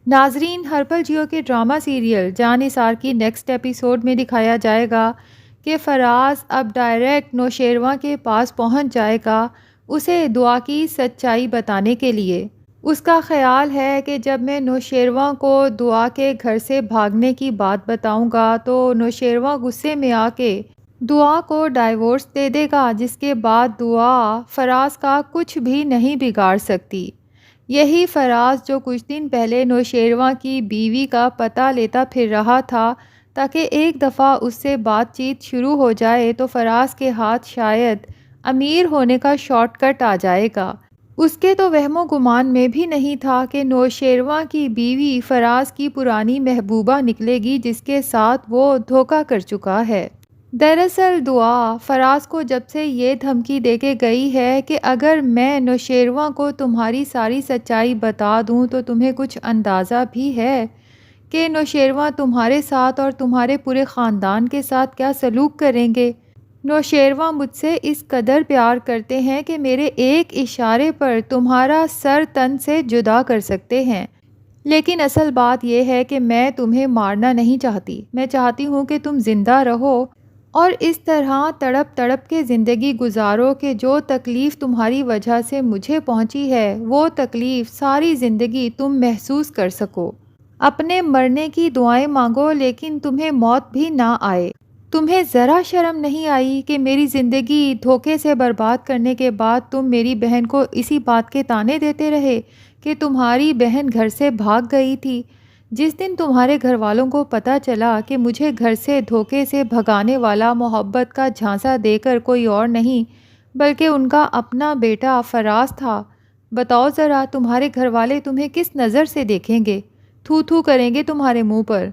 ناظرین، ہرپل جیو کے drama serial جان نثار کی نیکسٹ ایپیسوڈ میں دکھایا جائے گا کہ فراز اب ڈائریکٹ نوشیروان کے پاس پہنچ جائے گا اسے دعا کی سچائی بتانے کے لیے۔ اس کا خیال ہے کہ جب میں نوشیروان کو دعا کے گھر سے بھاگنے کی بات بتاؤں گا تو نوشیروان غصے میں آ کے دعا کو ڈائیورس دے دے گا، جس کے بعد دعا فراز کا کچھ بھی نہیں بگاڑ سکتی۔ یہی فراز جو کچھ دن پہلے نوشیروان کی بیوی کا پتہ لیتا پھر رہا تھا تاکہ ایک دفعہ اس سے بات چیت شروع ہو جائے تو فراز کے ہاتھ شاید امیر ہونے کا شارٹ کٹ آ جائے گا۔ اس کے تو وہم و گمان میں بھی نہیں تھا کہ نوشیروان کی بیوی فراز کی پرانی محبوبہ نکلے گی جس کے ساتھ وہ دھوکہ کر چکا ہے۔ دراصل دعا فراز کو جب سے یہ دھمکی دے کے گئی ہے کہ اگر میں نوشیروان کو تمہاری ساری سچائی بتا دوں تو تمہیں کچھ اندازہ بھی ہے کہ نوشیروان تمہارے ساتھ اور تمہارے پورے خاندان کے ساتھ کیا سلوک کریں گے۔ نوشیروان مجھ سے اس قدر پیار کرتے ہیں کہ میرے ایک اشارے پر تمہارا سر تن سے جدا کر سکتے ہیں۔ لیکن اصل بات یہ ہے کہ میں تمہیں مارنا نہیں چاہتی، میں چاہتی ہوں کہ تم زندہ رہو اور اس طرح تڑپ تڑپ کے زندگی گزارو کہ جو تکلیف تمہاری وجہ سے مجھے پہنچی ہے وہ تکلیف ساری زندگی تم محسوس کر سکو۔ اپنے مرنے کی دعائیں مانگو لیکن تمہیں موت بھی نہ آئے۔ تمہیں ذرا شرم نہیں آئی کہ میری زندگی دھوکے سے برباد کرنے کے بعد تم میری بہن کو اسی بات کے طعنے دیتے رہے کہ تمہاری بہن گھر سے بھاگ گئی تھی۔ جس دن تمہارے گھر والوں کو پتہ چلا کہ مجھے گھر سے دھوکے سے بھگانے والا محبت کا جھانسا دے کر کوئی اور نہیں بلکہ ان کا اپنا بیٹا فراز تھا، بتاؤ ذرا تمہارے گھر والے تمہیں کس نظر سے دیکھیں گے؟ تھو تھو کریں گے تمہارے منہ پر۔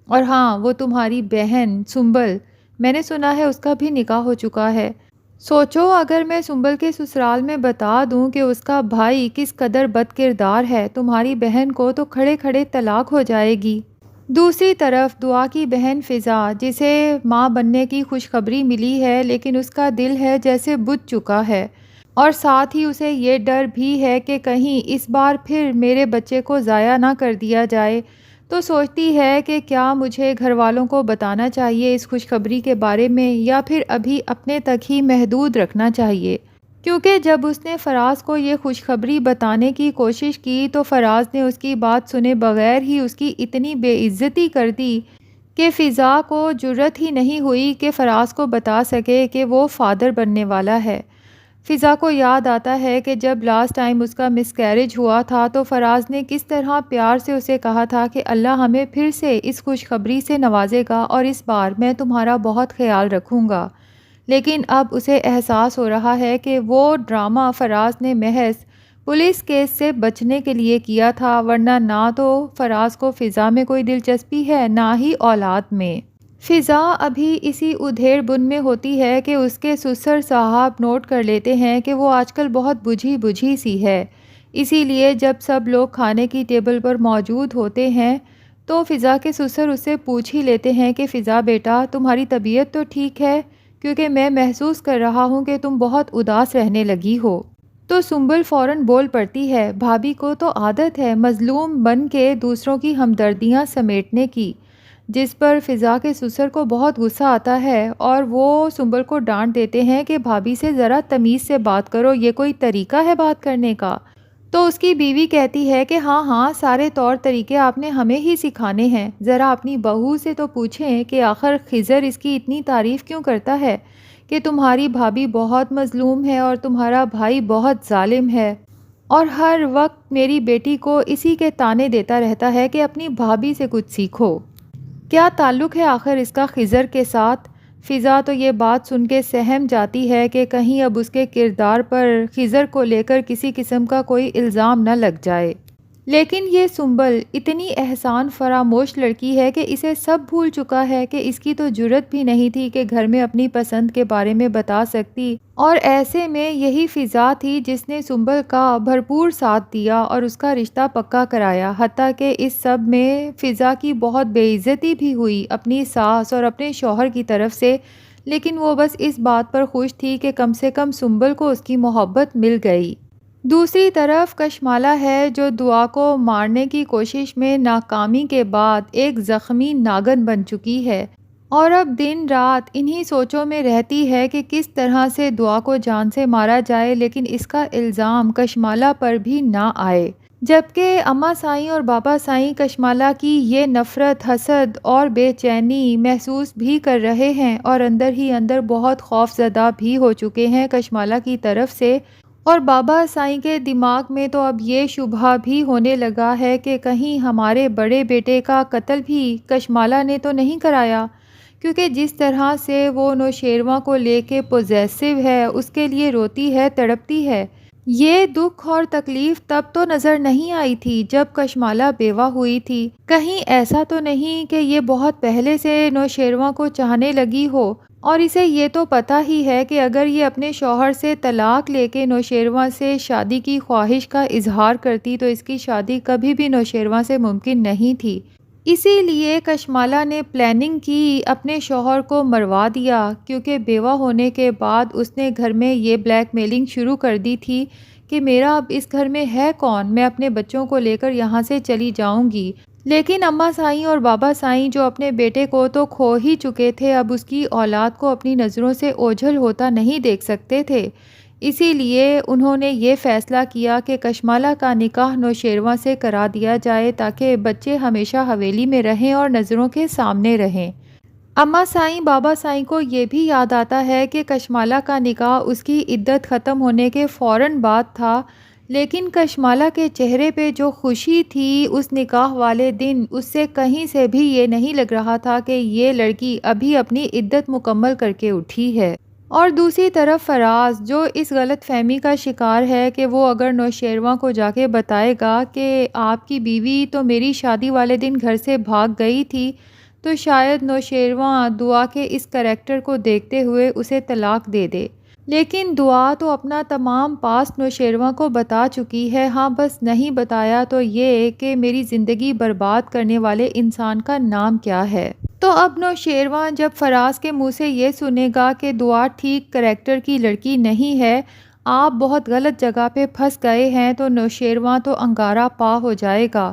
اور ہاں، وہ تمہاری بہن سنبل، میں نے سنا ہے اس کا بھی نکاح ہو چکا ہے۔ سوچو اگر میں سنبل کے سسرال میں بتا دوں کہ اس کا بھائی کس قدر بد کردار ہے، تمہاری بہن کو تو کھڑے کھڑے طلاق ہو جائے گی۔ دوسری طرف دعا کی بہن فضا، جسے ماں بننے کی خوشخبری ملی ہے لیکن اس کا دل ہے جیسے بجھ چکا ہے، اور ساتھ ہی اسے یہ ڈر بھی ہے کہ کہیں اس بار پھر میرے بچے کو ضائع نہ کر دیا جائے، تو سوچتی ہے کہ کیا مجھے گھر والوں کو بتانا چاہیے اس خوشخبری کے بارے میں یا پھر ابھی اپنے تک ہی محدود رکھنا چاہیے، کیونکہ جب اس نے فراز کو یہ خوشخبری بتانے کی کوشش کی تو فراز نے اس کی بات سنے بغیر ہی اس کی اتنی بے عزتی کر دی کہ فضا کو جرأت ہی نہیں ہوئی کہ فراز کو بتا سکے کہ وہ فادر بننے والا ہے۔ فضا کو یاد آتا ہے کہ جب لاسٹ ٹائم اس کا مس کیریج ہوا تھا تو فراز نے کس طرح پیار سے اسے کہا تھا کہ اللہ ہمیں پھر سے اس خوشخبری سے نوازے گا اور اس بار میں تمہارا بہت خیال رکھوں گا۔ لیکن اب اسے احساس ہو رہا ہے کہ وہ ڈرامہ فراز نے محض پولیس کیس سے بچنے کے لیے کیا تھا، ورنہ نہ تو فراز کو فضا میں کوئی دلچسپی ہے نہ ہی اولاد میں۔ فضا ابھی اسی ادھیڑ بن میں ہوتی ہے کہ اس کے سسر صاحب نوٹ کر لیتے ہیں کہ وہ آج کل بہت بجھی بجھی سی ہے، اسی لیے جب سب لوگ کھانے کی ٹیبل پر موجود ہوتے ہیں تو فضا کے سسر اس سے پوچھ ہی لیتے ہیں کہ فضا بیٹا تمہاری طبیعت تو ٹھیک ہے، کیونکہ میں محسوس کر رہا ہوں کہ تم بہت اداس رہنے لگی ہو۔ تو سنبل فوراً بول پڑتی ہے، بھابھی کو تو عادت ہے مظلوم بن کے دوسروں کی ہمدردیاں سمیٹنے کی، جس پر فضا کے سسر کو بہت غصہ آتا ہے اور وہ سنبل کو ڈانٹ دیتے ہیں کہ بھابھی سے ذرا تمیز سے بات کرو، یہ کوئی طریقہ ہے بات کرنے کا؟ تو اس کی بیوی کہتی ہے کہ ہاں ہاں، سارے طور طریقے آپ نے ہمیں ہی سکھانے ہیں، ذرا اپنی بہو سے تو پوچھیں کہ آخر خضر اس کی اتنی تعریف کیوں کرتا ہے کہ تمہاری بھابھی بہت مظلوم ہے اور تمہارا بھائی بہت ظالم ہے، اور ہر وقت میری بیٹی کو اسی کے طعنے دیتا رہتا ہے کہ اپنی بھابھی سے کچھ سیکھو۔ کیا تعلق ہے آخر اس کا خضر کے ساتھ؟ فضا تو یہ بات سن کے سہم جاتی ہے کہ کہیں اب اس کے کردار پر خضر کو لے کر کسی قسم کا کوئی الزام نہ لگ جائے، لیکن یہ سنبل اتنی احسان فراموش لڑکی ہے کہ اسے سب بھول چکا ہے کہ اس کی تو جرأت بھی نہیں تھی کہ گھر میں اپنی پسند کے بارے میں بتا سکتی، اور ایسے میں یہی فضا تھی جس نے سنبل کا بھرپور ساتھ دیا اور اس کا رشتہ پکا کرایا، حتیٰ کہ اس سب میں فضا کی بہت بے عزتی بھی ہوئی اپنی ساس اور اپنے شوہر کی طرف سے، لیکن وہ بس اس بات پر خوش تھی کہ کم سے کم سنبل کو اس کی محبت مل گئی۔ دوسری طرف کشمالہ ہے جو دعا کو مارنے کی کوشش میں ناکامی کے بعد ایک زخمی ناگن بن چکی ہے اور اب دن رات انہی سوچوں میں رہتی ہے کہ کس طرح سے دعا کو جان سے مارا جائے، لیکن اس کا الزام کشمالہ پر بھی نہ آئے، جبکہ اماں سائیں اور بابا سائیں کشمالہ کی یہ نفرت، حسد اور بے چینی محسوس بھی کر رہے ہیں اور اندر ہی اندر بہت خوف زدہ بھی ہو چکے ہیں کشمالہ کی طرف سے، اور بابا سائیں کے دماغ میں تو اب یہ شبہ بھی ہونے لگا ہے کہ کہیں ہمارے بڑے بیٹے کا قتل بھی کشمالہ نے تو نہیں کرایا، کیونکہ جس طرح سے وہ نوشیروان کو لے کے پوزیسو ہے، اس کے لیے روتی ہے، تڑپتی ہے۔ یہ دکھ اور تکلیف تب تو نظر نہیں آئی تھی جب کشمالہ بیوہ ہوئی تھی، کہیں ایسا تو نہیں کہ یہ بہت پہلے سے نوشیروان کو چاہنے لگی ہو، اور اسے یہ تو پتہ ہی ہے کہ اگر یہ اپنے شوہر سے طلاق لے کے نوشیروان سے شادی کی خواہش کا اظہار کرتی تو اس کی شادی کبھی بھی نوشیروان سے ممکن نہیں تھی۔ اسی لیے کشمالہ نے پلاننگ کی، اپنے شوہر کو مروا دیا، کیونکہ بیوہ ہونے کے بعد اس نے گھر میں یہ بلیک میلنگ شروع کر دی تھی کہ میرا اب اس گھر میں ہے کون، میں اپنے بچوں کو لے کر یہاں سے چلی جاؤں گی۔ لیکن اماں سائیں اور بابا سائیں جو اپنے بیٹے کو تو کھو ہی چکے تھے، اب اس کی اولاد کو اپنی نظروں سے اوجھل ہوتا نہیں دیکھ سکتے تھے، اسی لیے انہوں نے یہ فیصلہ کیا کہ کشمالہ کا نکاح نوشیروان سے کرا دیا جائے تاکہ بچے ہمیشہ حویلی میں رہیں اور نظروں کے سامنے رہیں۔ اماں سائیں بابا سائیں کو یہ بھی یاد آتا ہے کہ کشمالہ کا نکاح اس کی عدت ختم ہونے کے فوراً بعد تھا، لیکن کشمالہ کے چہرے پہ جو خوشی تھی اس نکاح والے دن، اس سے کہیں سے بھی یہ نہیں لگ رہا تھا کہ یہ لڑکی ابھی اپنی عدت مکمل کر کے اٹھی ہے۔ اور دوسری طرف فراز جو اس غلط فہمی کا شکار ہے کہ وہ اگر نوشیروان کو جا کے بتائے گا کہ آپ کی بیوی تو میری شادی والے دن گھر سے بھاگ گئی تھی، تو شاید نوشیروان دعا کے اس کریکٹر کو دیکھتے ہوئے اسے طلاق دے دے، لیکن دعا تو اپنا تمام پاس نوشیروان کو بتا چکی ہے، ہاں بس نہیں بتایا تو یہ کہ میری زندگی برباد کرنے والے انسان کا نام کیا ہے۔ تو اب نوشیروان جب فراز کے منہ سے یہ سنے گا کہ دعا ٹھیک کریکٹر کی لڑکی نہیں ہے، آپ بہت غلط جگہ پہ پھنس گئے ہیں، تو نوشیروان تو انگارہ پا ہو جائے گا،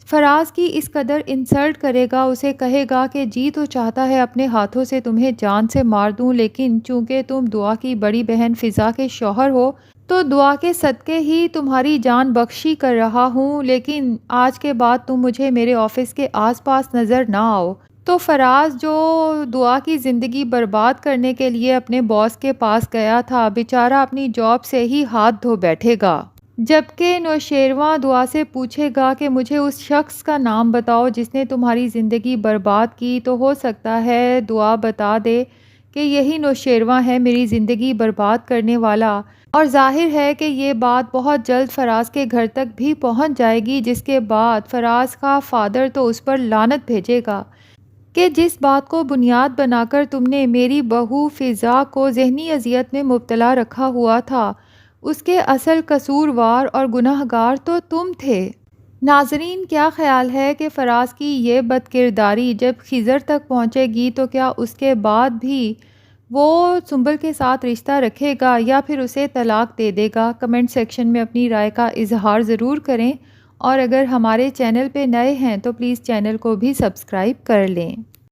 فراز کی اس قدر انسلٹ کرے گا، اسے کہے گا کہ جی تو چاہتا ہے اپنے ہاتھوں سے تمہیں جان سے مار دوں، لیکن چونکہ تم دعا کی بڑی بہن فضا کے شوہر ہو تو دعا کے صدقے ہی تمہاری جان بخشی کر رہا ہوں، لیکن آج کے بعد تم مجھے میرے آفس کے آس پاس نظر نہ آؤ۔ تو فراز جو دعا کی زندگی برباد کرنے کے لیے اپنے باس کے پاس گیا تھا، بیچارہ اپنی جاب سے ہی ہاتھ دھو بیٹھے گا، جبکہ نوشیروان دعا سے پوچھے گا کہ مجھے اس شخص کا نام بتاؤ جس نے تمہاری زندگی برباد کی، تو ہو سکتا ہے دعا بتا دے کہ یہی نوشیروان ہے میری زندگی برباد کرنے والا، اور ظاہر ہے کہ یہ بات بہت جلد فراز کے گھر تک بھی پہنچ جائے گی، جس کے بعد فراز کا فادر تو اس پر لعنت بھیجے گا کہ جس بات کو بنیاد بنا کر تم نے میری بہو فضا کو ذہنی اذیت میں مبتلا رکھا ہوا تھا، اس کے اصل قصوروار اور گناہ گار تو تم تھے۔ ناظرین، کیا خیال ہے کہ فراز کی یہ بد کرداری جب خضر تک پہنچے گی تو کیا اس کے بعد بھی وہ سنبل کے ساتھ رشتہ رکھے گا یا پھر اسے طلاق دے دے گا؟ کمنٹ سیکشن میں اپنی رائے کا اظہار ضرور کریں، اور اگر ہمارے چینل پہ نئے ہیں تو پلیز چینل کو بھی سبسکرائب کر لیں۔